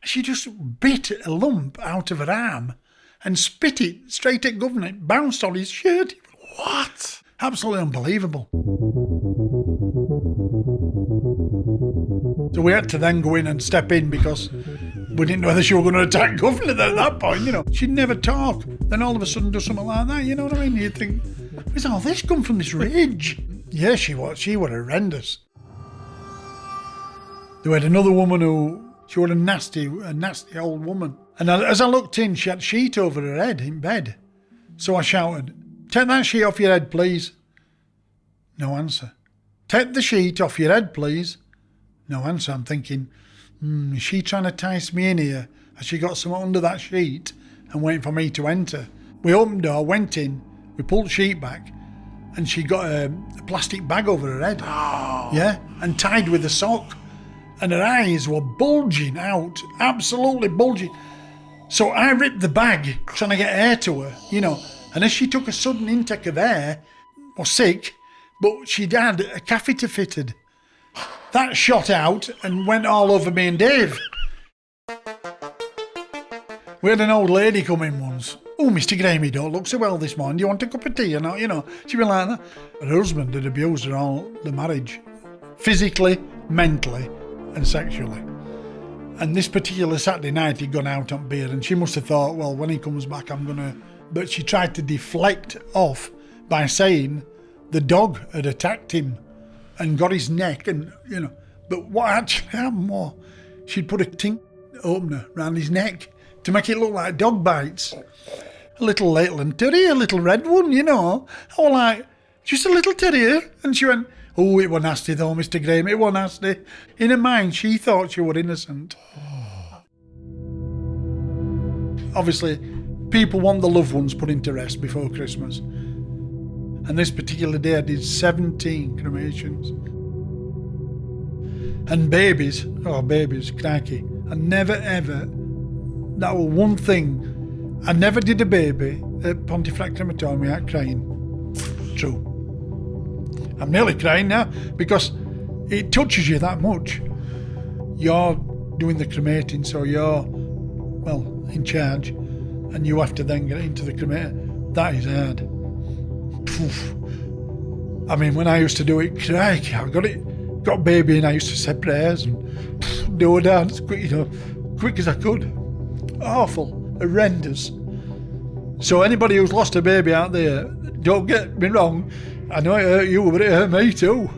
She just bit a lump out of her arm and spit it straight at Governor. It bounced on his shirt. What? Absolutely unbelievable. So we had to then go in and step in because we didn't know whether she was going to attack Governor at that point, you know. She'd never talk. Then all of a sudden do something like that, you know what I mean? You'd think, where's all this come from, this rage? Yeah, she was horrendous. There had another woman she was a nasty old woman. And as I looked in, she had a sheet over her head in bed. So I shouted, "Take that sheet off your head, please." No answer. "Take the sheet off your head, please." No answer. I'm thinking, is she trying to entice me in here? Has she got something under that sheet and waiting for me to enter? We opened the door, went in, we pulled the sheet back, and she got a plastic bag over her head. Oh. Yeah, and tied with a sock. And her eyes were bulging out, absolutely bulging. So I ripped the bag, trying to get air to her, you know. And as she took a sudden intake of air, was sick, but she'd had a catheter fitted. That shot out and went all over me and Dave. We had an old lady come in once. "Oh, Mr. Graham, you don't look so well this morning. Do you want a cup of tea or not?" You know, she'd be like that. Her husband had abused her all the marriage. Physically, mentally and sexually. And this particular Saturday night he'd gone out on beer and she must have thought, well, when he comes back I'm going to... But she tried to deflect off by saying the dog had attacked him and got his neck and, you know. But what actually happened was she'd put a tin opener round his neck to make it look like dog bites. A little Lakeland terrier, a little red one, you know. I was like, just a little terrier. And she went, "Oh, it was nasty though, Mr. Graham, it was nasty." In her mind, she thought she was innocent. Obviously, people want the loved ones put into rest before Christmas. And this particular day I did 17 cremations. And babies, crikey. I never ever, that was one thing, I never did a baby at Pontefract Crematorium without crying. True. I'm nearly crying now because it touches you that much. You're doing the cremating, so you're, well, in charge, and you have to then get into the cremator. That is hard. Poof. I mean, when I used to do it, crikey, I got baby and I used to say prayers and do it down as quick as I could. Awful, horrendous. So anybody who's lost a baby out there, don't get me wrong, I know it hurt you, but it hurt me too.